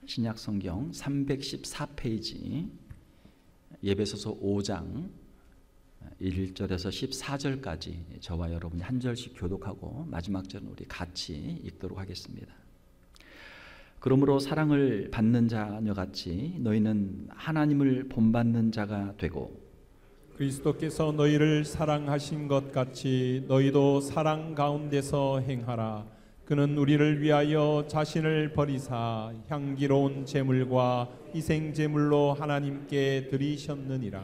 신약 성경 314페이지 예배소서 5장 1절에서 14절까지 저와 여러분이 한 절씩 교독하고 마지막 절은 우리 같이 읽도록 하겠습니다. 그러므로 사랑을 받는 자녀같이 너희는 하나님을 본받는 자가 되고 그리스도께서 너희를 사랑하신 것 같이 너희도 사랑 가운데서 행하라. 그는 우리를 위하여 자신을 버리사 향기로운 제물과 희생 제물로 하나님께 드리셨느니라.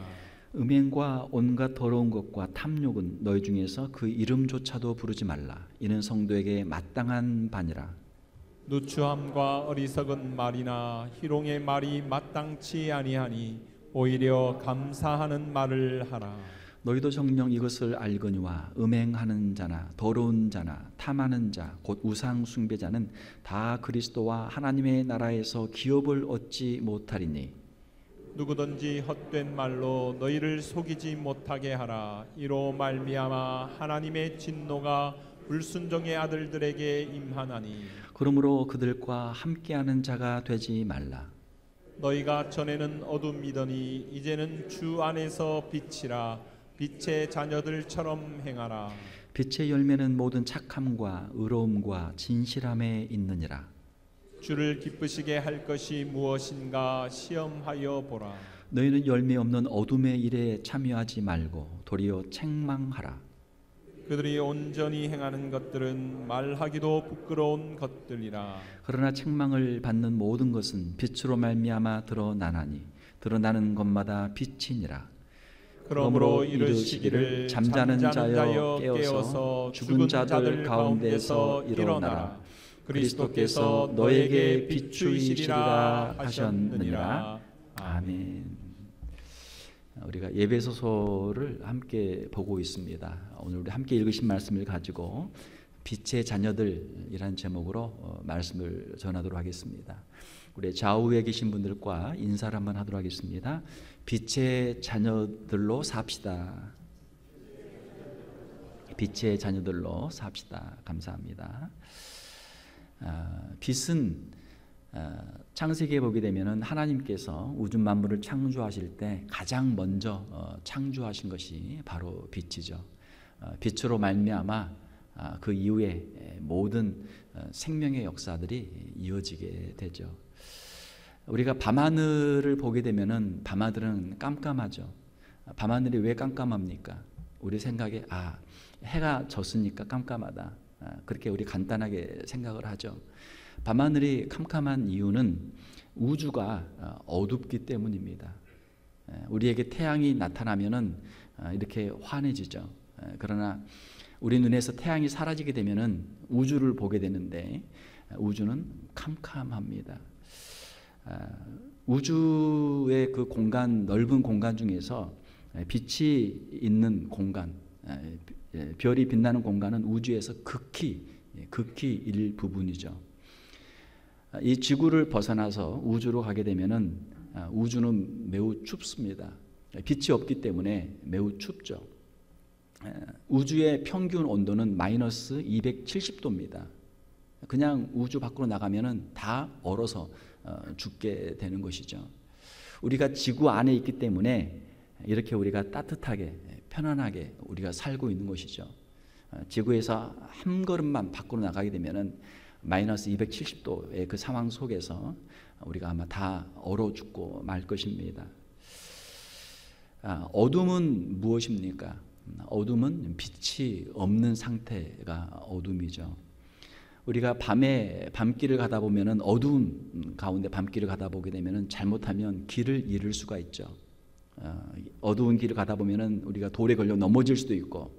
음행과 온갖 더러운 것과 탐욕은 너희 중에서 그 이름조차도 부르지 말라. 이는 성도에게 마땅한 바니라. 누추함과 어리석은 말이나 희롱의 말이 마땅치 아니하니 오히려 감사하는 말을 하라. 너희도 정녕 이것을 알거니와 음행하는 자나 더러운 자나 탐하는 자 곧 우상 숭배자는 다 그리스도와 하나님의 나라에서 기업을 얻지 못하리니 누구든지 헛된 말로 너희를 속이지 못하게 하라. 이로 말미암아 하나님의 진노가 불순종의 아들들에게 임하나니 그러므로 그들과 함께하는 자가 되지 말라. 너희가 전에는 어둠이더니 이제는 주 안에서 빛이라. 빛의 자녀들처럼 행하라. 빛의 열매는 모든 착함과 의로움과 진실함에 있느니라. 주를 기쁘시게 할 것이 무엇인가 시험하여 보라. 너희는 열매 없는 어둠의 일에 참여하지 말고 도리어 책망하라. 그들이 온전히 행하는 것들은 말하기도 부끄러운 것들이라. 그러나 책망을 받는 모든 것은 빛으로 말미암아 드러나나니 드러나는 것마다 빛이니라. 그러므로 이르시기를 잠자는 자여 깨어서 죽은 자들 가운데서 일어나라. 그리스도께서 너에게 비추이시리라 하셨느니라. 아멘. 우리가 예배소서를 함께 보고 있습니다. 오늘 우리 함께 읽으신 말씀을 가지고 빛의 자녀들이라는 제목으로 말씀을 전하도록 하겠습니다. 우리 좌우에 계신 분들과 인사를 한번 하도록 하겠습니다. 빛의 자녀들로 삽시다. 빛의 자녀들로 삽시다. 감사합니다. 빛은 창세기에 보게 되면은 하나님께서 우주 만물을 창조하실 때 가장 먼저 창조하신 것이 바로 빛이죠. 빛으로 말미암아 그 이후에 모든 생명의 역사들이 이어지게 되죠. 우리가 밤하늘을 보게 되면은 밤하늘은 깜깜하죠. 밤하늘이 왜 깜깜합니까? 우리 생각에 해가 졌으니까 깜깜하다. 그렇게 우리 간단하게 생각을 하죠. 밤하늘이 캄캄한 이유는 우주가 어둡기 때문입니다. 우리에게 태양이 나타나면은 이렇게 환해지죠. 그러나 우리 눈에서 태양이 사라지게 되면은 우주를 보게 되는데 우주는 캄캄합니다. 우주의 그 공간, 넓은 공간 중에서 빛이 있는 공간, 별이 빛나는 공간은 우주에서 극히 일부분이죠. 이 지구를 벗어나서 우주로 가게 되면은 우주는 매우 춥습니다. 빛이 없기 때문에 매우 춥죠. 우주의 평균 온도는 마이너스 270도입니다. 그냥 우주 밖으로 나가면은 다 얼어서 죽게 되는 것이죠. 우리가 지구 안에 있기 때문에 이렇게 우리가 따뜻하게 편안하게 우리가 살고 있는 것이죠. 지구에서 한 걸음만 밖으로 나가게 되면은 마이너스 270도의 그 상황 속에서 우리가 아마 다 얼어 죽고 말 것입니다. 어둠은 무엇입니까? 어둠은 빛이 없는 상태가 어둠이죠. 우리가 밤에 밤길을 가다 보면은 어두운 가운데 밤길을 가다 보게 되면은 잘못하면 길을 잃을 수가 있죠. 어두운 길을 가다 보면은 우리가 돌에 걸려 넘어질 수도 있고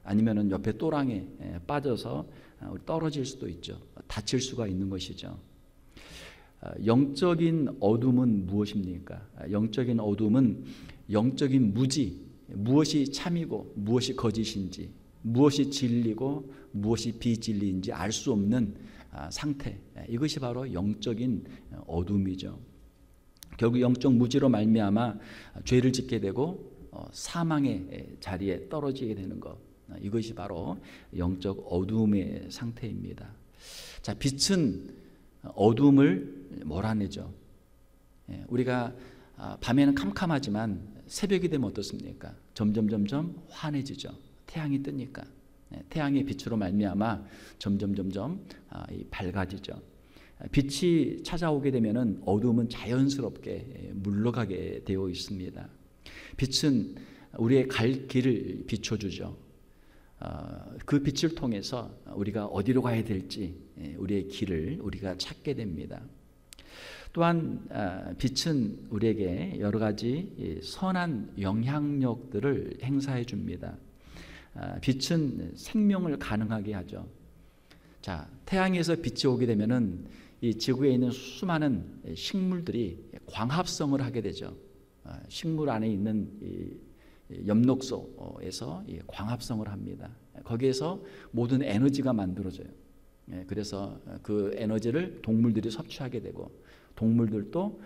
아니면은 옆에 또랑에 빠져서 떨어질 수도 있죠. 다칠 수가 있는 것이죠. 영적인 어둠은 무엇입니까? 영적인 어둠은 영적인 무지, 무엇이 참이고 무엇이 거짓인지, 무엇이 진리고 무엇이 비진리인지 알 수 없는 상태, 이것이 바로 영적인 어둠이죠. 결국 영적 무지로 말미암아 죄를 짓게 되고 사망의 자리에 떨어지게 되는 것, 이것이 바로 영적 어둠의 상태입니다. 자, 빛은 어둠을 몰아내죠. 우리가 밤에는 캄캄하지만 새벽이 되면 어떻습니까? 점점 환해지죠. 태양이 뜨니까. 태양의 빛으로 말미암아 점점 밝아지죠. 빛이 찾아오게 되면은 어둠은 자연스럽게 물러가게 되어 있습니다. 빛은 우리의 갈 길을 비춰주죠. 그 빛을 통해서 우리가 어디로 가야 될지 우리의 길을 우리가 찾게 됩니다. 또한 빛은 우리에게 여러 가지 선한 영향력들을 행사해 줍니다. 빛은 생명을 가능하게 하죠. 자, 태양에서 빛이 오게 되면은 이 지구에 있는 수많은 식물들이 광합성을 하게 되죠. 식물 안에 있는 이 엽록소에서 광합성을 합니다. 거기에서 모든 에너지가 만들어져요. 그래서 그 에너지를 동물들이 섭취하게 되고 동물들도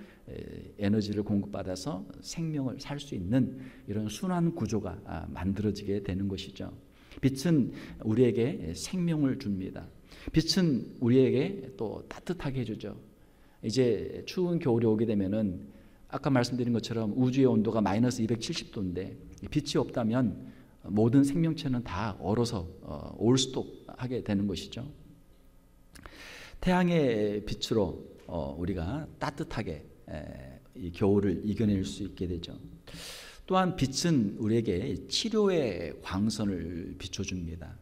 에너지를 공급받아서 생명을 살 수 있는 이런 순환 구조가 만들어지게 되는 것이죠. 빛은 우리에게 생명을 줍니다. 빛은 우리에게 또 따뜻하게 해주죠. 이제 추운 겨울이 오게 되면은 아까 말씀드린 것처럼 우주의 온도가 마이너스 270도인데 빛이 없다면 모든 생명체는 다 얼어서 올스톱하게 되는 것이죠. 태양의 빛으로 우리가 따뜻하게 이 겨울을 이겨낼 수 있게 되죠. 또한 빛은 우리에게 치료의 광선을 비춰줍니다.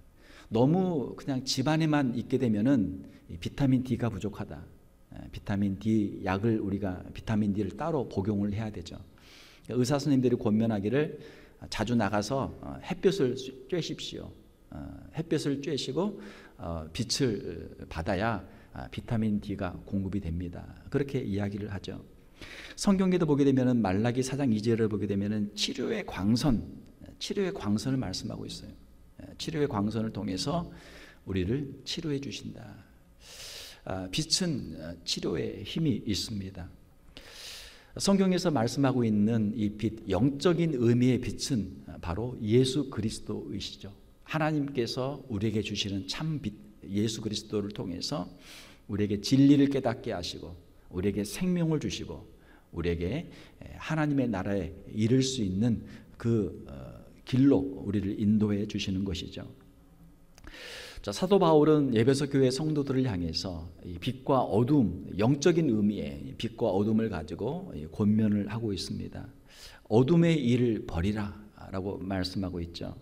너무 그냥 집안에만 있게 되면은 비타민 D가 부족하다. 비타민 D 약을 우리가 비타민 D를 따로 복용을 해야 되죠. 의사 선생님들이 권면하기를 자주 나가서 햇볕을 쬐십시오. 햇볕을 쬐시고 빛을 받아야 비타민 D가 공급이 됩니다. 그렇게 이야기를 하죠. 성경에도 보게 되면은 말라기 4장 2절을 보게 되면은 치료의 광선을 말씀하고 있어요. 치료의 광선을 통해서 우리를 치료해 주신다. 빛은 치료의 힘이 있습니다. 성경에서 말씀하고 있는 이 빛, 영적인 의미의 빛은 바로 예수 그리스도이시죠. 하나님께서 우리에게 주시는 참 빛, 예수 그리스도를 통해서 우리에게 진리를 깨닫게 하시고 우리에게 생명을 주시고 우리에게 하나님의 나라에 이를 수 있는 그 길로 우리를 인도해 주시는 것이죠. 자, 사도 바울은 에베소 교회 성도들을 향해서 이 빛과 어둠, 영적인 의미의 빛과 어둠을 가지고 권면을 하고 있습니다. 어둠의 일을 버리라라고 말씀하고 있죠.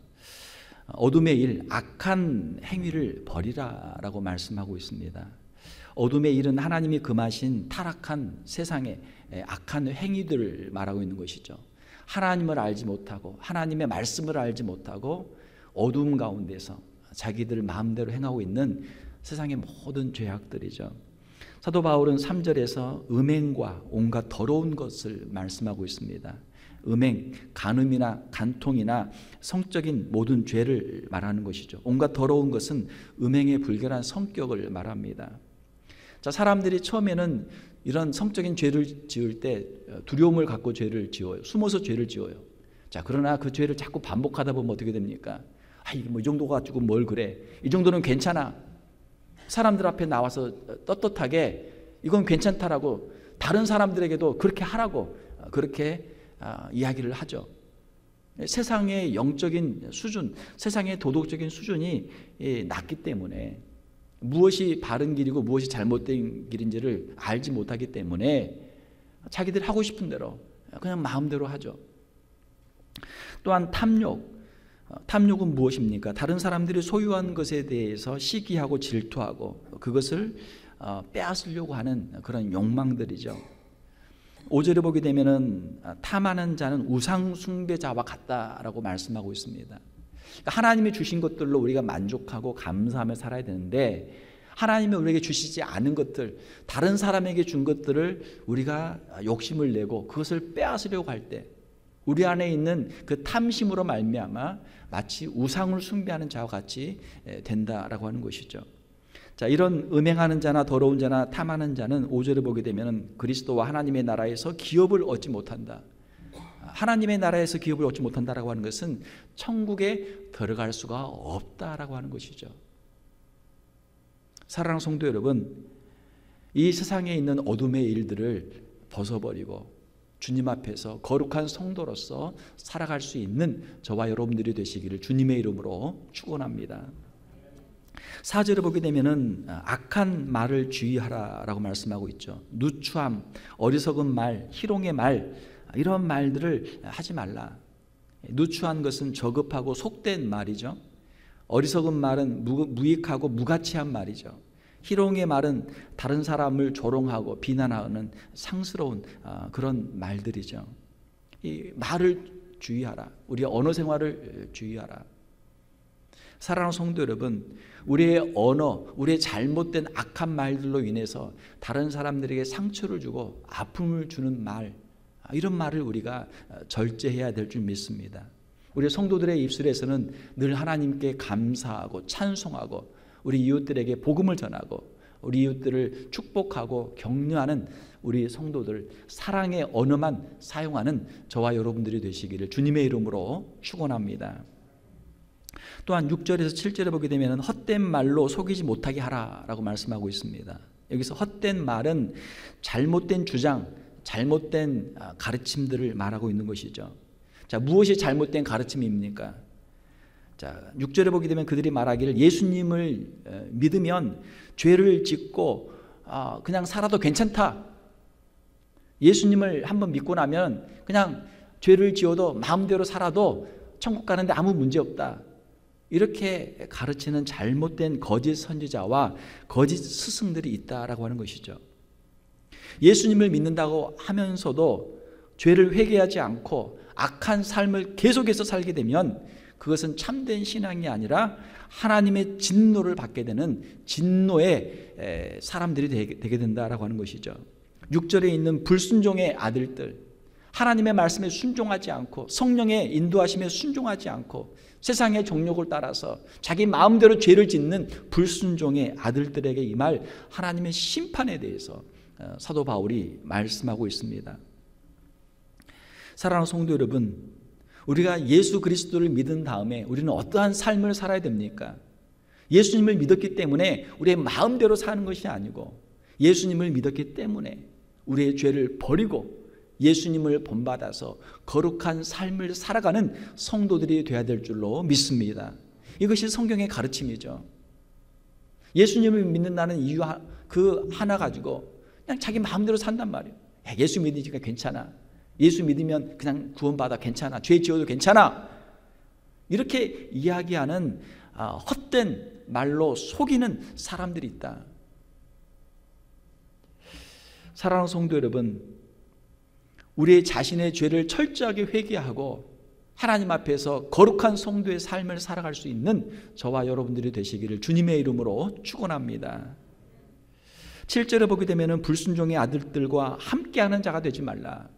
어둠의 일, 악한 행위를 버리라라고 말씀하고 있습니다. 어둠의 일은 하나님이 금하신 타락한 세상의 악한 행위들을 말하고 있는 것이죠. 하나님을 알지 못하고 하나님의 말씀을 알지 못하고 어둠 가운데서 자기들 마음대로 행하고 있는 세상의 모든 죄악들이죠. 사도 바울은 3절에서 음행과 온갖 더러운 것을 말씀하고 있습니다. 음행, 간음이나 간통이나 성적인 모든 죄를 말하는 것이죠. 온갖 더러운 것은 음행의 불결한 성격을 말합니다. 자, 사람들이 처음에는 이런 성적인 죄를 지을 때 두려움을 갖고 죄를 지어요. 숨어서 죄를 지어요. 자, 그러나 그 죄를 자꾸 반복하다 보면 어떻게 됩니까? 이게 뭐 이 정도 가지고 뭘 그래? 이 정도는 괜찮아. 사람들 앞에 나와서 떳떳하게 이건 괜찮다라고 다른 사람들에게도 그렇게 하라고 그렇게 이야기를 하죠. 세상의 영적인 수준, 세상의 도덕적인 수준이 낮기 때문에 무엇이 바른 길이고 무엇이 잘못된 길인지를 알지 못하기 때문에 자기들 하고 싶은 대로 그냥 마음대로 하죠. 또한 탐욕은 무엇입니까? 다른 사람들이 소유한 것에 대해서 시기하고 질투하고 그것을 빼앗으려고 하는 그런 욕망들이죠. 5절에 보게 되면은 탐하는 자는 우상 숭배자와 같다라고 말씀하고 있습니다. 하나님이 주신 것들로 우리가 만족하고 감사하며 살아야 되는데 하나님이 우리에게 주시지 않은 것들, 다른 사람에게 준 것들을 우리가 욕심을 내고 그것을 빼앗으려고 할 때 우리 안에 있는 그 탐심으로 말미암아 마치 우상을 숭배하는 자와 같이 된다라고 하는 것이죠. 자, 이런 음행하는 자나 더러운 자나 탐하는 자는 5절에 보게 되면 그리스도와 하나님의 나라에서 기업을 얻지 못한다. 하나님의 나라에서 기업을 얻지 못한다라고 하는 것은 천국에 들어갈 수가 없다라고 하는 것이죠. 사랑하는 성도 여러분, 이 세상에 있는 어둠의 일들을 벗어버리고 주님 앞에서 거룩한 성도로서 살아갈 수 있는 저와 여러분들이 되시기를 주님의 이름으로 축원합니다. 4절을 보게 되면은 악한 말을 주의하라라고 말씀하고 있죠. 누추함, 어리석은 말, 희롱의 말, 이런 말들을 하지 말라. 누추한 것은 저급하고 속된 말이죠. 어리석은 말은 무익하고 무가치한 말이죠. 희롱의 말은 다른 사람을 조롱하고 비난하는 상스러운 그런 말들이죠. 이 말을 주의하라. 우리의 언어 생활을 주의하라. 사랑하는 성도 여러분, 우리의 언어, 우리의 잘못된 악한 말들로 인해서 다른 사람들에게 상처를 주고 아픔을 주는 말, 이런 말을 우리가 절제해야 될 줄 믿습니다. 우리 성도들의 입술에서는 늘 하나님께 감사하고 찬송하고 우리 이웃들에게 복음을 전하고 우리 이웃들을 축복하고 격려하는 우리 성도들, 사랑의 언어만 사용하는 저와 여러분들이 되시기를 주님의 이름으로 축원합니다. 또한 6절에서 7절에 보게 되면 헛된 말로 속이지 못하게 하라라고 말씀하고 있습니다. 여기서 헛된 말은 잘못된 주장, 잘못된 가르침들을 말하고 있는 것이죠. 자, 무엇이 잘못된 가르침입니까? 자, 6절에 보게 되면 그들이 말하기를 예수님을 믿으면 죄를 짓고 그냥 살아도 괜찮다. 예수님을 한번 믿고 나면 그냥 죄를 지어도 마음대로 살아도 천국 가는데 아무 문제 없다. 이렇게 가르치는 잘못된 거짓 선지자와 거짓 스승들이 있다라고 하는 것이죠. 예수님을 믿는다고 하면서도 죄를 회개하지 않고 악한 삶을 계속해서 살게 되면 그것은 참된 신앙이 아니라 하나님의 진노를 받게 되는 진노의 사람들이 되게 된다라고 하는 것이죠. 6절에 있는 불순종의 아들들, 하나님의 말씀에 순종하지 않고 성령의 인도하심에 순종하지 않고 세상의 정욕을 따라서 자기 마음대로 죄를 짓는 불순종의 아들들에게 임할 하나님의 심판에 대해서 사도 바울이 말씀하고 있습니다. 사랑하는 성도 여러분, 우리가 예수 그리스도를 믿은 다음에 우리는 어떠한 삶을 살아야 됩니까? 예수님을 믿었기 때문에 우리의 마음대로 사는 것이 아니고 예수님을 믿었기 때문에 우리의 죄를 버리고 예수님을 본받아서 거룩한 삶을 살아가는 성도들이 되어야 될 줄로 믿습니다. 이것이 성경의 가르침이죠. 예수님을 믿는다는 이유 그 하나 가지고 그냥 자기 마음대로 산단 말이에요. 예수 믿으니까 괜찮아. 예수 믿으면 그냥 구원받아 괜찮아. 죄 지어도 괜찮아. 이렇게 이야기하는 헛된 말로 속이는 사람들이 있다. 사랑하는 성도 여러분, 우리의 자신의 죄를 철저하게 회개하고 하나님 앞에서 거룩한 성도의 삶을 살아갈 수 있는 저와 여러분들이 되시기를 주님의 이름으로 축원합니다. 7절에 보게 되면 불순종의 아들들과 함께하는 자가 되지 말라.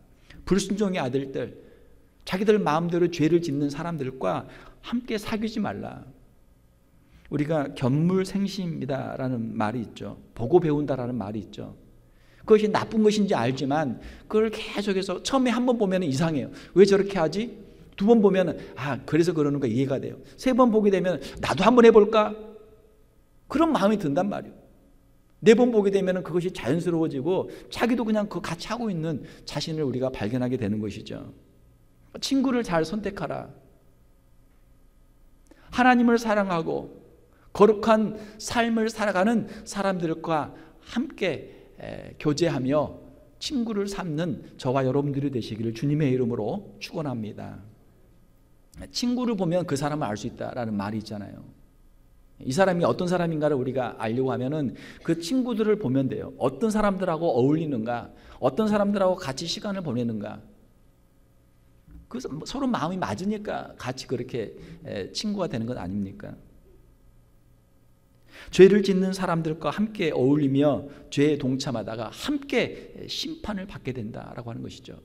불순종의 아들들, 자기들 마음대로 죄를 짓는 사람들과 함께 사귀지 말라. 우리가 견물생심이다라는 말이 있죠. 보고 배운다라는 말이 있죠. 그것이 나쁜 것인지 알지만 그걸 계속해서 처음에 한 번 보면 이상해요. 왜 저렇게 하지? 두 번 보면 그래서 그러는 거 이해가 돼요. 세 번 보게 되면 나도 한번 해볼까? 그런 마음이 든단 말이에요. 네 번 보게 되면 그것이 자연스러워지고 자기도 그냥 그 같이 하고 있는 자신을 우리가 발견하게 되는 것이죠. 친구를 잘 선택하라. 하나님을 사랑하고 거룩한 삶을 살아가는 사람들과 함께 교제하며 친구를 삼는 저와 여러분들이 되시기를 주님의 이름으로 축원합니다. 친구를 보면 그 사람을 알 수 있다라는 말이 있잖아요. 이 사람이 어떤 사람인가를 우리가 알려고 하면은 그 친구들을 보면 돼요. 어떤 사람들하고 어울리는가, 어떤 사람들하고 같이 시간을 보내는가. 그 서로 마음이 맞으니까 같이 그렇게 친구가 되는 것 아닙니까? 죄를 짓는 사람들과 함께 어울리며 죄에 동참하다가 함께 심판을 받게 된다라고 하는 것이죠.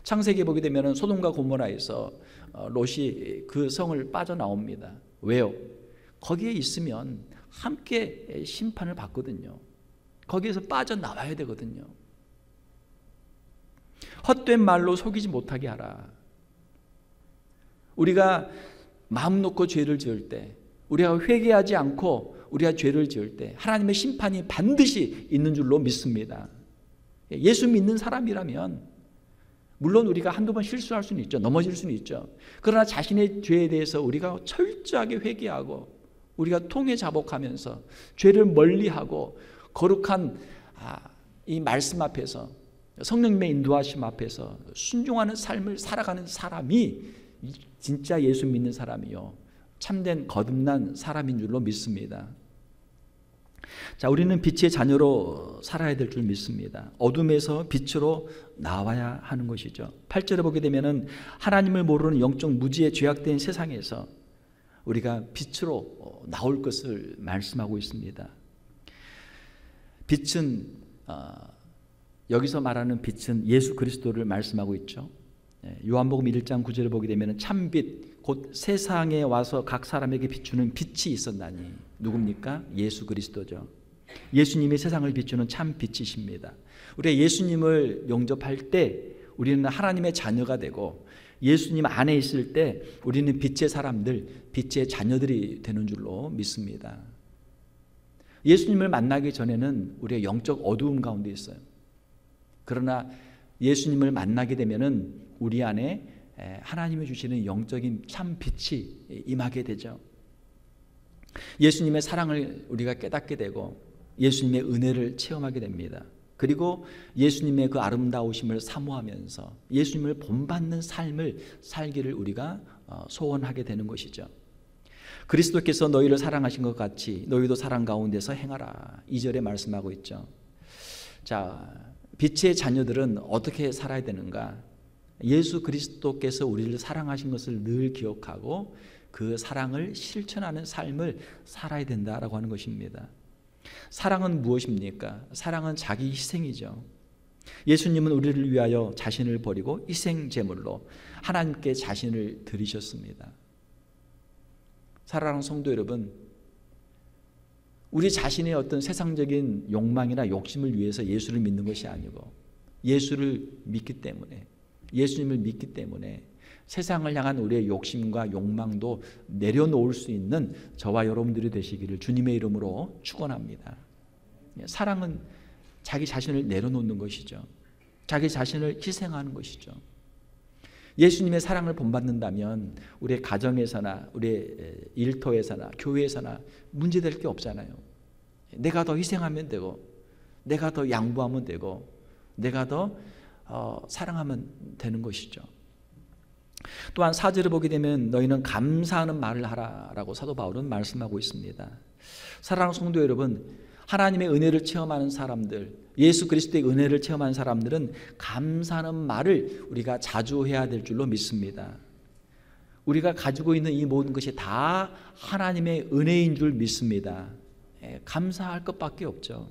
창세기에 보게 되면 소돔과 고모라에서 롯이 그 성을 빠져나옵니다. 왜요? 거기에 있으면 함께 심판을 받거든요. 거기에서 빠져나와야 되거든요. 헛된 말로 속이지 못하게 하라. 우리가 마음 놓고 죄를 지을 때 우리가 회개하지 않고 우리가 죄를 지을 때 하나님의 심판이 반드시 있는 줄로 믿습니다. 예수 믿는 사람이라면 물론 우리가 한두 번 실수할 수는 있죠. 넘어질 수는 있죠. 그러나 자신의 죄에 대해서 우리가 철저하게 회개하고 우리가 통회 자복하면서 죄를 멀리하고 거룩한 이 말씀 앞에서 성령님의 인도하심 앞에서 순종하는 삶을 살아가는 사람이 진짜 예수 믿는 사람이요, 참된 거듭난 사람인 줄로 믿습니다. 자, 우리는 빛의 자녀로 살아야 될 줄 믿습니다. 어둠에서 빛으로 나와야 하는 것이죠. 8절에 보게 되면은 하나님을 모르는 영적 무지에 죄악된 세상에서 우리가 빛으로 나올 것을 말씀하고 있습니다. 빛은 여기서 말하는 빛은 예수 그리스도를 말씀하고 있죠. 요한복음 1장 9절을 보게 되면 참빛 곧 세상에 와서 각 사람에게 비추는 빛이 있었나니 누굽니까? 예수 그리스도죠. 예수님이 세상을 비추는 참 빛이십니다. 우리가 예수님을 영접할 때 우리는 하나님의 자녀가 되고 예수님 안에 있을 때 우리는 빛의 사람들, 빛의 자녀들이 되는 줄로 믿습니다. 예수님을 만나기 전에는 우리가 영적 어두움 가운데 있어요. 그러나 예수님을 만나게 되면은 우리 안에 하나님이 주시는 영적인 참 빛이 임하게 되죠. 예수님의 사랑을 우리가 깨닫게 되고 예수님의 은혜를 체험하게 됩니다. 그리고 예수님의 그 아름다우심을 사모하면서 예수님을 본받는 삶을 살기를 우리가 소원하게 되는 것이죠. 그리스도께서 너희를 사랑하신 것 같이 너희도 사랑 가운데서 행하라. 2절에 말씀하고 있죠. 자, 빛의 자녀들은 어떻게 살아야 되는가? 예수 그리스도께서 우리를 사랑하신 것을 늘 기억하고 그 사랑을 실천하는 삶을 살아야 된다라고 하는 것입니다. 사랑은 무엇입니까? 사랑은 자기 희생이죠. 예수님은 우리를 위하여 자신을 버리고 희생 제물로 하나님께 자신을 드리셨습니다. 사랑하는 성도 여러분, 우리 자신의 어떤 세상적인 욕망이나 욕심을 위해서 예수를 믿는 것이 아니고 예수를 믿기 때문에, 예수님을 믿기 때문에 세상을 향한 우리의 욕심과 욕망도 내려놓을 수 있는 저와 여러분들이 되시기를 주님의 이름으로 축원합니다. 사랑은 자기 자신을 내려놓는 것이죠. 자기 자신을 희생하는 것이죠. 예수님의 사랑을 본받는다면 우리의 가정에서나 우리의 일터에서나 교회에서나 문제될 게 없잖아요. 내가 더 희생하면 되고 내가 더 양보하면 되고 내가 더 사랑하면 되는 것이죠. 또한 4절을 보게 되면 너희는 감사하는 말을 하라라고 사도 바울은 말씀하고 있습니다. 사랑하는 성도 여러분, 하나님의 은혜를 체험하는 사람들, 예수 그리스도의 은혜를 체험하는 사람들은 감사하는 말을 우리가 자주 해야 될 줄로 믿습니다. 우리가 가지고 있는 이 모든 것이 다 하나님의 은혜인 줄 믿습니다. 감사할 것밖에 없죠.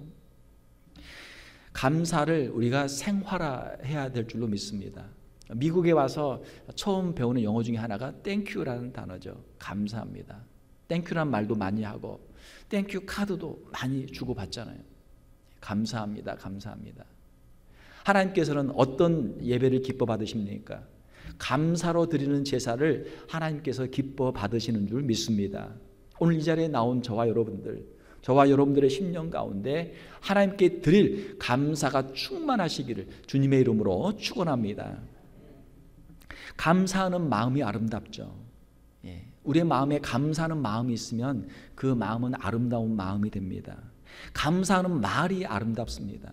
감사를 우리가 생활화해야 될 줄로 믿습니다. 미국에 와서 처음 배우는 영어 중에 하나가 땡큐라는 단어죠. 감사합니다. 땡큐라는 말도 많이 하고 땡큐 카드도 많이 주고받잖아요. 감사합니다. 감사합니다. 하나님께서는 어떤 예배를 기뻐 받으십니까? 감사로 드리는 제사를 하나님께서 기뻐 받으시는 줄 믿습니다. 오늘 이 자리에 나온 저와 여러분들의 심령 가운데 하나님께 드릴 감사가 충만하시기를 주님의 이름으로 축원합니다. 감사하는 마음이 아름답죠. 우리의 마음에 감사하는 마음이 있으면 그 마음은 아름다운 마음이 됩니다. 감사하는 말이 아름답습니다.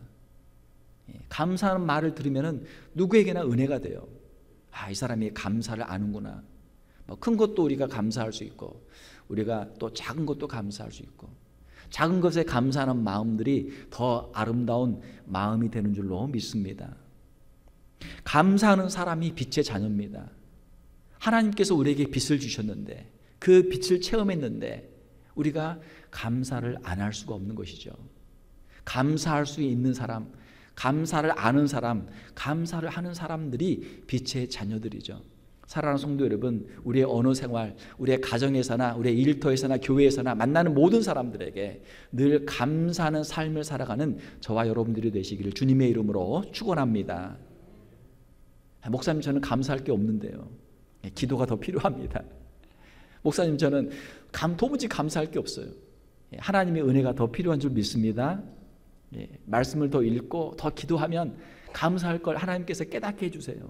감사하는 말을 들으면 누구에게나 은혜가 돼요. 이 사람이 감사를 아는구나. 큰 것도 우리가 감사할 수 있고 우리가 또 작은 것도 감사할 수 있고 작은 것에 감사하는 마음들이 더 아름다운 마음이 되는 줄로 믿습니다. 감사하는 사람이 빛의 자녀입니다. 하나님께서 우리에게 빛을 주셨는데 그 빛을 체험했는데 우리가 감사를 안 할 수가 없는 것이죠. 감사할 수 있는 사람, 감사를 아는 사람, 감사를 하는 사람들이 빛의 자녀들이죠. 사랑하는 성도 여러분, 우리의 언어 생활, 우리의 가정에서나 우리의 일터에서나 교회에서나 만나는 모든 사람들에게 늘 감사하는 삶을 살아가는 저와 여러분들이 되시기를 주님의 이름으로 축원합니다. 목사님, 저는 감사할 게 없는데요. 기도가 더 필요합니다. 목사님, 저는 도무지 감사할 게 없어요. 하나님의 은혜가 더 필요한 줄 믿습니다. 말씀을 더 읽고 더 기도하면 감사할 걸 하나님께서 깨닫게 해주세요.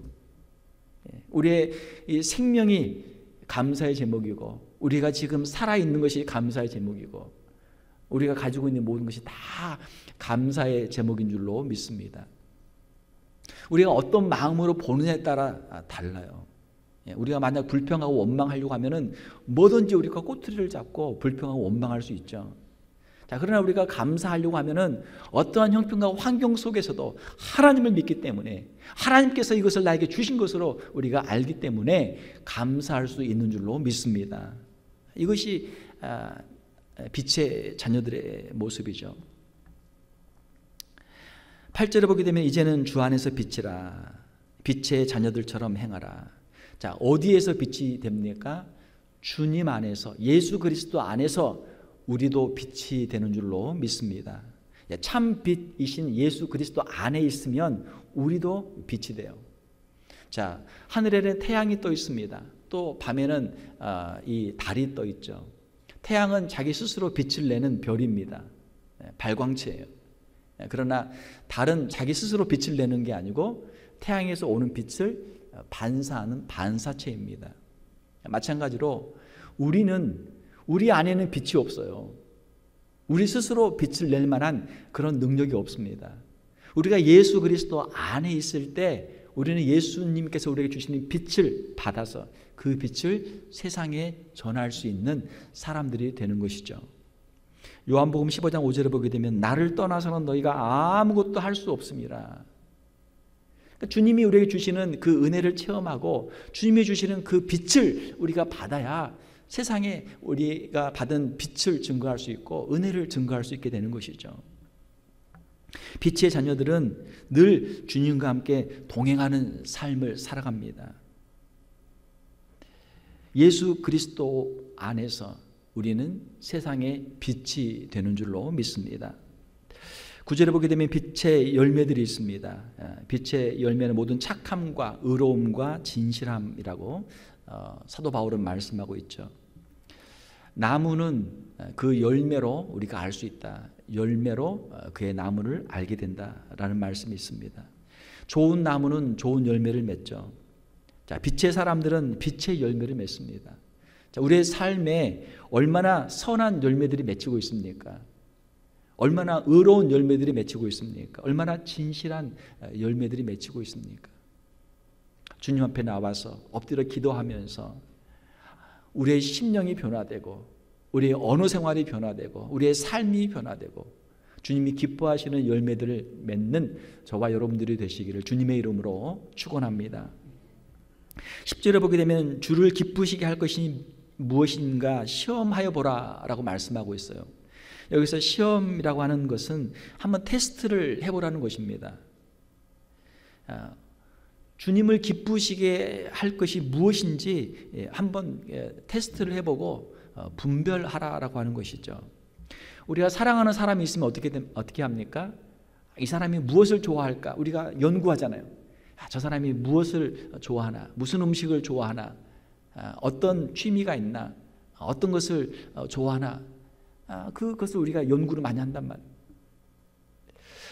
우리의 이 생명이 감사의 제목이고, 우리가 지금 살아있는 것이 감사의 제목이고, 우리가 가지고 있는 모든 것이 다 감사의 제목인 줄로 믿습니다. 우리가 어떤 마음으로 보느냐에 따라 달라요. 우리가 만약 불평하고 원망하려고 하면은 뭐든지 우리가 꼬투리를 잡고 불평하고 원망할 수 있죠. 자, 그러나 우리가 감사하려고 하면은 어떠한 형편과 환경 속에서도 하나님을 믿기 때문에, 하나님께서 이것을 나에게 주신 것으로 우리가 알기 때문에 감사할 수 있는 줄로 믿습니다. 이것이 빛의 자녀들의 모습이죠. 8절에 보게 되면 이제는 주 안에서 빛이라, 빛의 자녀들처럼 행하라. 자, 어디에서 빛이 됩니까? 주님 안에서, 예수 그리스도 안에서 우리도 빛이 되는 줄로 믿습니다. 참 빛이신 예수 그리스도 안에 있으면 우리도 빛이 돼요. 자, 하늘에는 태양이 떠 있습니다. 또 밤에는 이 달이 떠 있죠. 태양은 자기 스스로 빛을 내는 별입니다. 발광체예요. 그러나 달은 자기 스스로 빛을 내는 게 아니고 태양에서 오는 빛을 반사하는 반사체입니다. 마찬가지로 우리는, 우리 안에는 빛이 없어요. 우리 스스로 빛을 낼 만한 그런 능력이 없습니다. 우리가 예수 그리스도 안에 있을 때 우리는 예수님께서 우리에게 주시는 빛을 받아서 그 빛을 세상에 전할 수 있는 사람들이 되는 것이죠. 요한복음 15장 5절에 보게 되면 나를 떠나서는 너희가 아무것도 할 수 없습니다. 그러니까 주님이 우리에게 주시는 그 은혜를 체험하고 주님이 주시는 그 빛을 우리가 받아야 세상에 우리가 받은 빛을 증거할 수 있고 은혜를 증거할 수 있게 되는 것이죠. 빛의 자녀들은 늘 주님과 함께 동행하는 삶을 살아갑니다. 예수 그리스도 안에서 우리는 세상의 빛이 되는 줄로 믿습니다. 9절에 보게 되면 빛의 열매들이 있습니다. 빛의 열매는 모든 착함과 의로움과 진실함이라고 사도 바울은 말씀하고 있죠. 나무는 그 열매로 우리가 알 수 있다. 열매로 그의 나무를 알게 된다라는 말씀이 있습니다. 좋은 나무는 좋은 열매를 맺죠. 자, 빛의 사람들은 빛의 열매를 맺습니다. 자, 우리의 삶에 얼마나 선한 열매들이 맺히고 있습니까? 얼마나 의로운 열매들이 맺히고 있습니까? 얼마나 진실한 열매들이 맺히고 있습니까? 주님 앞에 나와서 엎드려 기도하면서 우리의 심령이 변화되고 우리의 언어 생활이 변화되고 우리의 삶이 변화되고 주님이 기뻐하시는 열매들을 맺는 저와 여러분들이 되시기를 주님의 이름으로 축원합니다. 10절에 보게 되면 주를 기쁘시게 할 것이 무엇인가 시험하여 보라 라고 말씀하고 있어요. 여기서 시험이라고 하는 것은 한번 테스트를 해보라는 것입니다. 주님을 기쁘시게 할 것이 무엇인지 한번 테스트를 해보고 분별하라라고 하는 것이죠. 우리가 사랑하는 사람이 있으면 어떻게 합니까? 이 사람이 무엇을 좋아할까? 우리가 연구하잖아요. 저 사람이 무엇을 좋아하나? 무슨 음식을 좋아하나? 어떤 취미가 있나? 어떤 것을 좋아하나? 그것을 우리가 연구를 많이 한단 말이에요.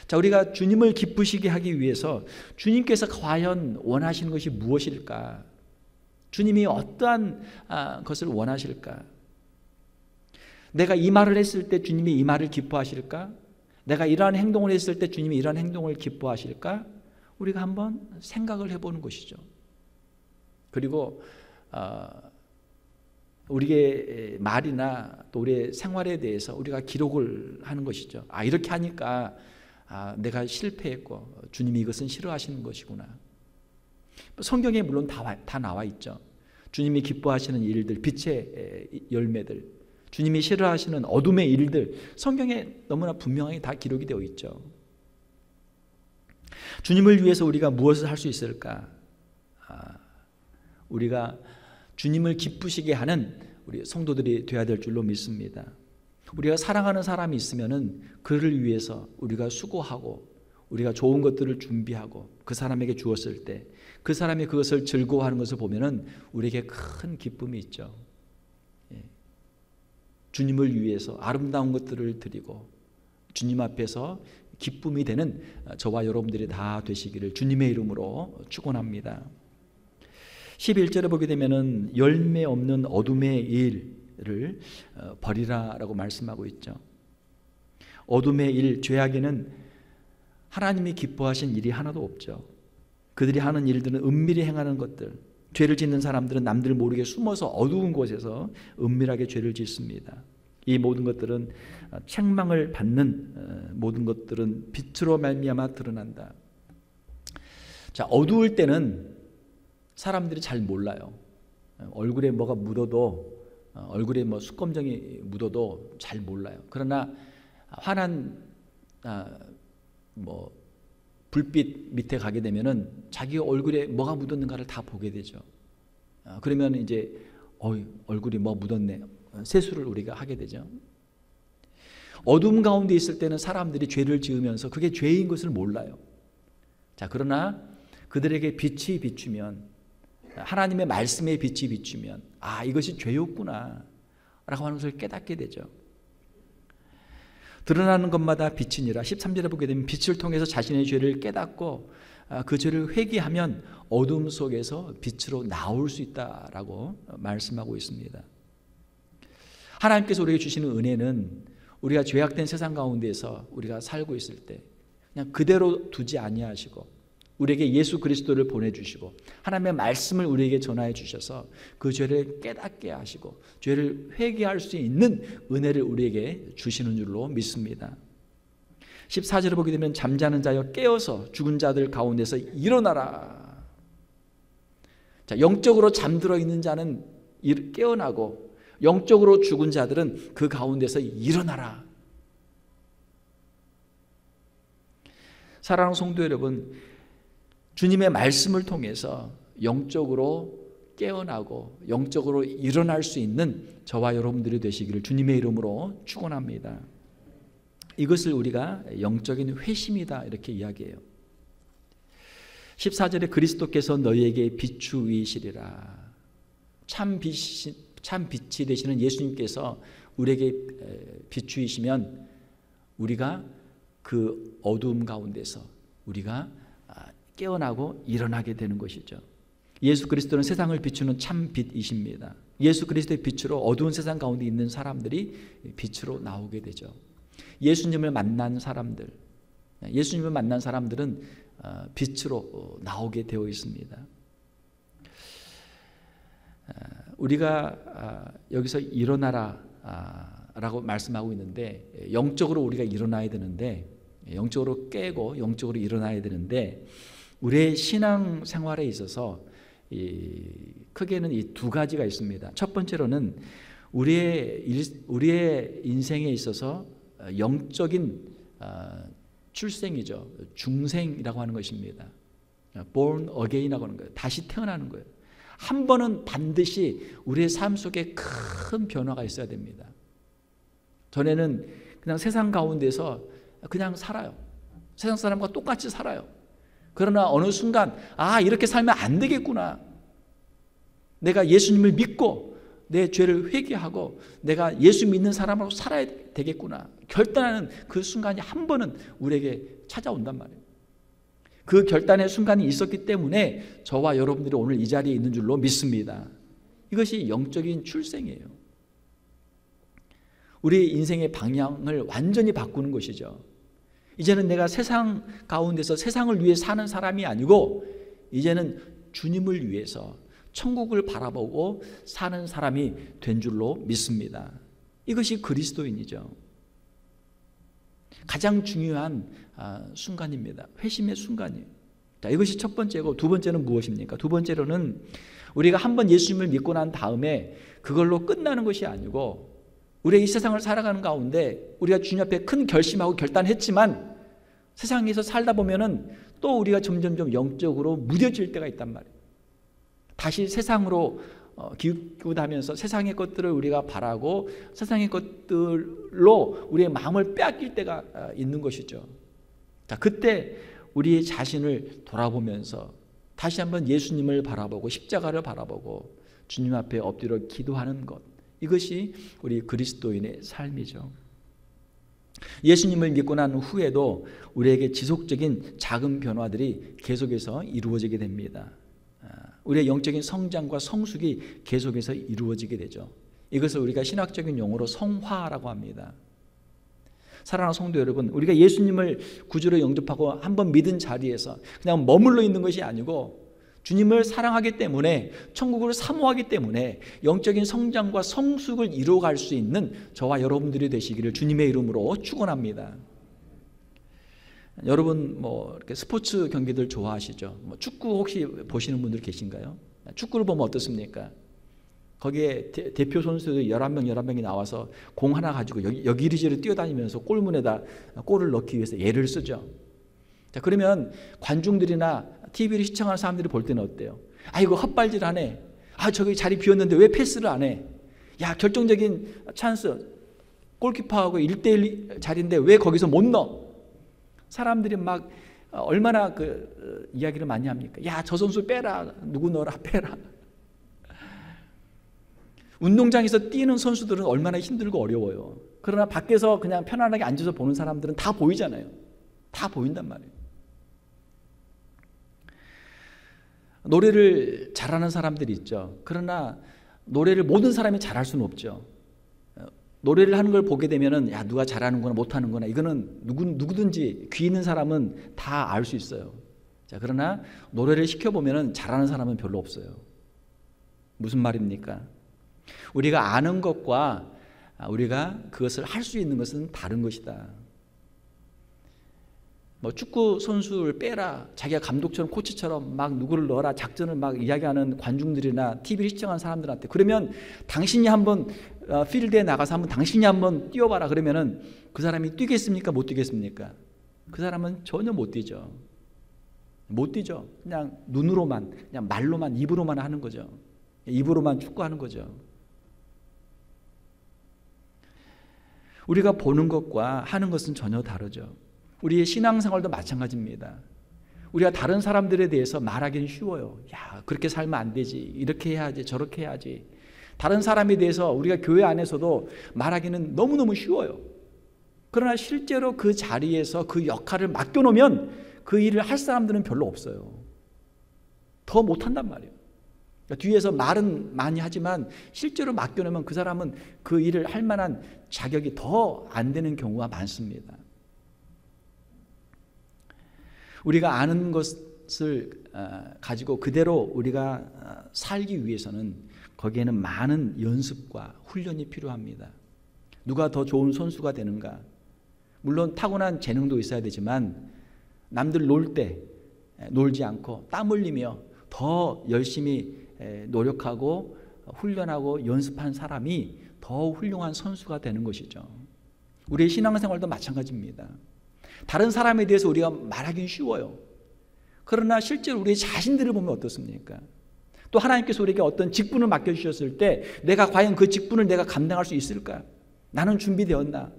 자, 우리가 주님을 기쁘시게 하기 위해서 주님께서 과연 원하시는 것이 무엇일까? 주님이 어떠한 것을 원하실까? 내가 이 말을 했을 때 주님이 이 말을 기뻐하실까? 내가 이러한 행동을 했을 때 주님이 이러한 행동을 기뻐하실까? 우리가 한번 생각을 해보는 것이죠. 그리고 우리의 말이나 또 우리의 생활에 대해서 우리가 기록을 하는 것이죠. 이렇게 하니까 내가 실패했고 주님이 이것은 싫어하시는 것이구나. 성경에 물론 다 나와 있죠. 주님이 기뻐하시는 일들, 빛의 열매들, 주님이 싫어하시는 어둠의 일들, 성경에 너무나 분명하게 다 기록이 되어 있죠. 주님을 위해서 우리가 무엇을 할 수 있을까? 우리가 주님을 기쁘시게 하는 우리 성도들이 되어야 될 줄로 믿습니다. 우리가 사랑하는 사람이 있으면은 그를 위해서 우리가 수고하고 우리가 좋은 것들을 준비하고 그 사람에게 주었을 때 그 사람이 그것을 즐거워하는 것을 보면은 우리에게 큰 기쁨이 있죠. 주님을 위해서 아름다운 것들을 드리고 주님 앞에서 기쁨이 되는 저와 여러분들이 다 되시기를 주님의 이름으로 축원합니다. 11절에 보게 되면은 열매 없는 어둠의 일을 버리라라고 말씀하고 있죠. 어둠의 일, 죄악에는 하나님이 기뻐하신 일이 하나도 없죠. 그들이 하는 일들은 은밀히 행하는 것들, 죄를 짓는 사람들은 남들 모르게 숨어서 어두운 곳에서 은밀하게 죄를 짓습니다. 이 모든 것들은 책망을 받는 모든 것들은 빛으로 말미암아 드러난다. 자, 어두울 때는 사람들이 잘 몰라요. 얼굴에 뭐가 묻어도, 얼굴에 뭐 숯검정이 묻어도 잘 몰라요. 그러나 환한 뭐 불빛 밑에 가게 되면은 자기 얼굴에 뭐가 묻었는가를 다 보게 되죠. 그러면 이제 얼굴이 뭐 묻었네, 세수를 우리가 하게 되죠. 어둠 가운데 있을 때는 사람들이 죄를 지으면서 그게 죄인 것을 몰라요. 자, 그러나 그들에게 빛이 비추면, 하나님의 말씀에 빛이 비추면 이것이 죄였구나 라고 하는 것을 깨닫게 되죠. 드러나는 것마다 빛이니라. 13절에 보게 되면 빛을 통해서 자신의 죄를 깨닫고 그 죄를 회개하면 어둠 속에서 빛으로 나올 수 있다라고 말씀하고 있습니다. 하나님께서 우리에게 주시는 은혜는 우리가 죄악된 세상 가운데서 우리가 살고 있을 때 그냥 그대로 두지 아니하시고 우리에게 예수 그리스도를 보내주시고 하나님의 말씀을 우리에게 전하여 주셔서 그 죄를 깨닫게 하시고 죄를 회개할 수 있는 은혜를 우리에게 주시는 줄로 믿습니다. 14절을 보게 되면 잠자는 자여 깨어서 죽은 자들 가운데서 일어나라. 자, 영적으로 잠들어 있는 자는 깨어나고 영적으로 죽은 자들은 그 가운데서 일어나라. 사랑하는 성도 여러분, 주님의 말씀을 통해서 영적으로 깨어나고 영적으로 일어날 수 있는 저와 여러분들이 되시기를 주님의 이름으로 축원합니다. 이것을 우리가 영적인 회심이다 이렇게 이야기해요. 14절에 그리스도께서 너희에게 비추이시리라. 참 빛이 되시는 예수님께서 우리에게 비추이시면 우리가 그 어두움 가운데서 우리가 깨어나고 일어나게 되는 것이죠. 예수 그리스도는 세상을 비추는 참 빛이십니다. 예수 그리스도의 빛으로 어두운 세상 가운데 있는 사람들이 빛으로 나오게 되죠. 예수님을 만난 사람들은 빛으로 나오게 되어 있습니다. 우리가 여기서 일어나라 라고 말씀하고 있는데 영적으로 우리가 일어나야 되는데 영적으로 깨고 영적으로 일어나야 되는데 우리의 신앙 생활에 있어서 크게는 이 두 가지가 있습니다. 첫 번째로는 우리의 인생에 있어서 영적인 출생이죠. 중생이라고 하는 것입니다. born again이라고 하는 거예요. 다시 태어나는 거예요. 한 번은 반드시 우리의 삶 속에 큰 변화가 있어야 됩니다. 전에는 그냥 세상 가운데서 그냥 살아요. 세상 사람과 똑같이 살아요. 그러나 어느 순간 이렇게 살면 안 되겠구나. 내가 예수님을 믿고 내 죄를 회개하고 내가 예수 믿는 사람으로 살아야 되겠구나 결단하는 그 순간이 한 번은 우리에게 찾아온단 말이에요. 그 결단의 순간이 있었기 때문에 저와 여러분들이 오늘 이 자리에 있는 줄로 믿습니다. 이것이 영적인 출생이에요. 우리 인생의 방향을 완전히 바꾸는 것이죠. 이제는 내가 세상 가운데서 세상을 위해 사는 사람이 아니고 이제는 주님을 위해서 천국을 바라보고 사는 사람이 된 줄로 믿습니다. 이것이 그리스도인이죠. 가장 중요한 순간입니다. 회심의 순간이에요. 자, 이것이 첫 번째고 두 번째는 무엇입니까? 두 번째로는 우리가 한번 예수님을 믿고 난 다음에 그걸로 끝나는 것이 아니고 우리가 이 세상을 살아가는 가운데 우리가 주님 앞에 큰 결심하고 결단했지만 세상에서 살다 보면은 또 우리가 점점점 영적으로 무뎌질 때가 있단 말이에요. 다시 세상으로 기웃기웃하면서 세상의 것들을 우리가 바라고 세상의 것들로 우리의 마음을 빼앗길 때가 있는 것이죠. 자, 그때 우리의 자신을 돌아보면서 다시 한번 예수님을 바라보고 십자가를 바라보고 주님 앞에 엎드려 기도하는 것, 이것이 우리 그리스도인의 삶이죠. 예수님을 믿고 난 후에도 우리에게 지속적인 작은 변화들이 계속해서 이루어지게 됩니다. 우리의 영적인 성장과 성숙이 계속해서 이루어지게 되죠. 이것을 우리가 신학적인 용어로 성화라고 합니다. 사랑하는 성도 여러분, 우리가 예수님을 구주로 영접하고 한번 믿은 자리에서 그냥 머물러 있는 것이 아니고 주님을 사랑하기 때문에, 천국을 사모하기 때문에 영적인 성장과 성숙을 이루어갈 수 있는 저와 여러분들이 되시기를 주님의 이름으로 축원합니다. 여러분 이렇게 스포츠 경기들 좋아하시죠? 축구 혹시 보시는 분들 계신가요? 축구를 보면 어떻습니까? 거기에 대표 선수들 11명이 나와서 공 하나 가지고 여기저기 뛰어다니면서 골문에다 골을 넣기 위해서 애를 쓰죠. 자, 그러면 관중들이나 TV를 시청하는 사람들이 볼 때는 어때요? 이거 헛발질하네. 저기 자리 비었는데 왜 패스를 안 해? 야, 결정적인 찬스, 골키퍼하고 1대1 자리인데 왜 거기서 못 넣어? 사람들이 막 얼마나 그 이야기를 많이 합니까? 야, 저 선수 빼라. 누구 넣어라, 빼라. 운동장에서 뛰는 선수들은 얼마나 힘들고 어려워요. 그러나 밖에서 그냥 편안하게 앉아서 보는 사람들은 다 보이잖아요. 다 보인단 말이에요. 노래를 잘하는 사람들이 있죠. 그러나 노래를 모든 사람이 잘할 수는 없죠. 노래를 하는 걸 보게 되면은 야, 누가 잘하는구나 못하는구나, 이거는 누구든지 귀 있는 사람은 다 알 수 있어요. 자, 그러나 노래를 시켜보면은 잘하는 사람은 별로 없어요. 무슨 말입니까? 우리가 아는 것과 우리가 그것을 할 수 있는 것은 다른 것이다. 축구 선수를 빼라, 자기가 감독처럼 코치처럼 막 누구를 넣어라 작전을 막 이야기하는 관중들이나 TV를 시청하는 사람들한테, 그러면 당신이 한번 필드에 나가서 당신이 한번 뛰어봐라 그러면은 그 사람이 뛰겠습니까? 못 뛰겠습니까? 그 사람은 전혀 못 뛰죠. 못 뛰죠. 그냥 눈으로만, 그냥 말로만, 입으로만 하는 거죠. 입으로만 축구하는 거죠. 우리가 보는 것과 하는 것은 전혀 다르죠. 우리의 신앙생활도 마찬가지입니다. 우리가 다른 사람들에 대해서 말하기는 쉬워요. 야, 그렇게 살면 안 되지, 이렇게 해야지, 저렇게 해야지. 다른 사람에 대해서 우리가 교회 안에서도 말하기는 너무너무 쉬워요. 그러나 실제로 그 자리에서 그 역할을 맡겨놓으면 그 일을 할 사람들은 별로 없어요. 더 못한단 말이에요. 뒤에서 말은 많이 하지만 실제로 맡겨놓으면 그 사람은 그 일을 할 만한 자격이 더 안 되는 경우가 많습니다. 우리가 아는 것을 가지고 그대로 우리가 살기 위해서는 거기에는 많은 연습과 훈련이 필요합니다. 누가 더 좋은 선수가 되는가? 물론 타고난 재능도 있어야 되지만 남들 놀 때 놀지 않고 땀 흘리며 더 열심히 노력하고 훈련하고 연습한 사람이 더 훌륭한 선수가 되는 것이죠. 우리의 신앙생활도 마찬가지입니다. 다른 사람에 대해서 우리가 말하기는 쉬워요. 그러나 실제로 우리 자신들을 보면 어떻습니까? 또 하나님께서 우리에게 어떤 직분을 맡겨주셨을 때 내가 과연 그 직분을 내가 감당할 수 있을까? 나는 준비되었나?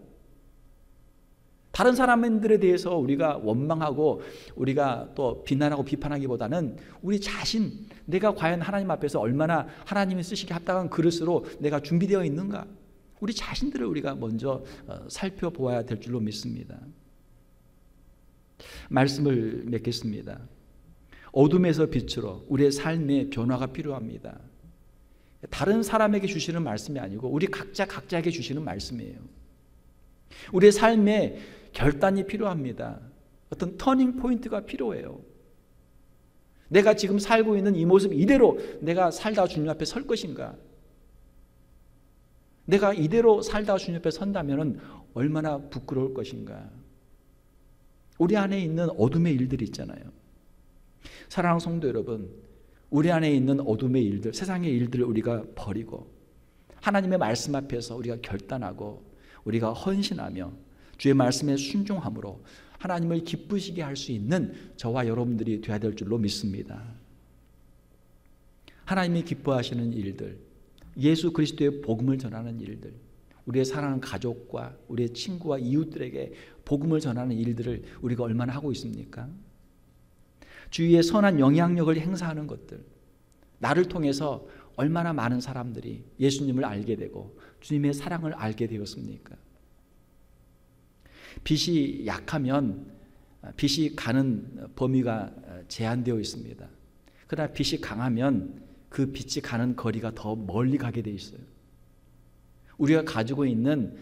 다른 사람들에 대해서 우리가 원망하고 우리가 또 비난하고 비판하기보다는 우리 자신, 내가 과연 하나님 앞에서 얼마나 하나님이 쓰시기 합당한 그릇으로 내가 준비되어 있는가? 우리 자신들을 우리가 먼저 살펴보아야 될 줄로 믿습니다. 말씀을 맺겠습니다. 어둠에서 빛으로 우리의 삶의 변화가 필요합니다. 다른 사람에게 주시는 말씀이 아니고 우리 각자에게 주시는 말씀이에요. 우리의 삶에 결단이 필요합니다. 어떤 터닝 포인트가 필요해요. 내가 지금 살고 있는 이 모습 이대로 내가 살다가 주님 앞에 설 것인가? 내가 이대로 살다가 주님 앞에 선다면 얼마나 부끄러울 것인가? 우리 안에 있는 어둠의 일들이 있잖아요. 사랑하는 성도 여러분, 우리 안에 있는 어둠의 일들, 세상의 일들을 우리가 버리고 하나님의 말씀 앞에서 우리가 결단하고 우리가 헌신하며 주의 말씀에 순종함으로 하나님을 기쁘시게 할 수 있는 저와 여러분들이 되어야 될 줄로 믿습니다. 하나님이 기뻐하시는 일들, 예수 그리스도의 복음을 전하는 일들, 우리의 사랑하는 가족과 우리의 친구와 이웃들에게 복음을 전하는 일들을 우리가 얼마나 하고 있습니까? 주위에 선한 영향력을 행사하는 것들, 나를 통해서 얼마나 많은 사람들이 예수님을 알게 되고 주님의 사랑을 알게 되었습니까? 빛이 약하면 빛이 가는 범위가 제한되어 있습니다. 그러나 빛이 강하면 그 빛이 가는 거리가 더 멀리 가게 되어 있어요. 우리가 가지고 있는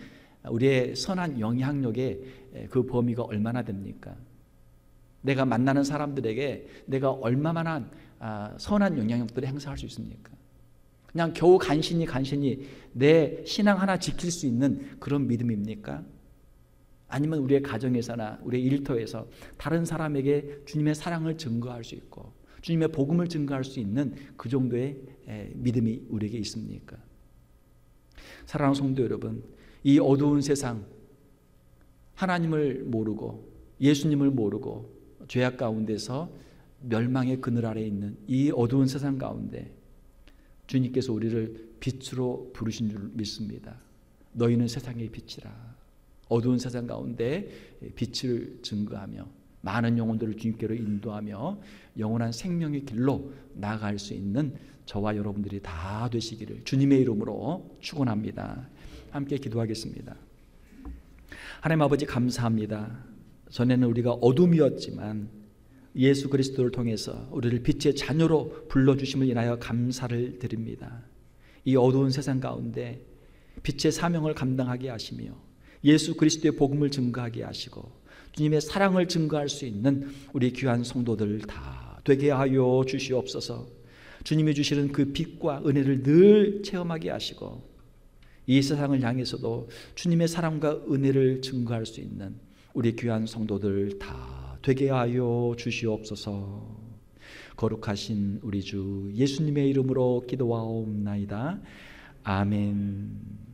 우리의 선한 영향력의 그 범위가 얼마나 됩니까? 내가 만나는 사람들에게 내가 얼마나 선한 영향력들을 행사할 수 있습니까? 그냥 겨우 간신히 내 신앙 하나 지킬 수 있는 그런 믿음입니까? 아니면 우리의 가정에서나 우리의 일터에서 다른 사람에게 주님의 사랑을 증거할 수 있고 주님의 복음을 증거할 수 있는 그 정도의 믿음이 우리에게 있습니까? 사랑하는 성도 여러분, 이 어두운 세상, 하나님을 모르고 예수님을 모르고 죄악 가운데서 멸망의 그늘 아래에 있는 이 어두운 세상 가운데 주님께서 우리를 빛으로 부르신 줄 믿습니다. 너희는 세상의 빛이라. 어두운 세상 가운데 빛을 증거하며 많은 영혼들을 주님께로 인도하며 영원한 생명의 길로 나아갈 수 있는 저와 여러분들이 다 되시기를 주님의 이름으로 축원합니다. 함께 기도하겠습니다. 하나님 아버지 감사합니다. 전에는 우리가 어둠이었지만 예수 그리스도를 통해서 우리를 빛의 자녀로 불러주심을 인하여 감사를 드립니다. 이 어두운 세상 가운데 빛의 사명을 감당하게 하시며 예수 그리스도의 복음을 증거하게 하시고 주님의 사랑을 증거할 수 있는 우리 귀한 성도들 다 되게 하여 주시옵소서. 주님이 주시는 그 빛과 은혜를 늘 체험하게 하시고 이 세상을 향해서도 주님의 사랑과 은혜를 증거할 수 있는 우리 귀한 성도들 다 되게 하여 주시옵소서. 거룩하신 우리 주 예수님의 이름으로 기도하옵나이다. 아멘.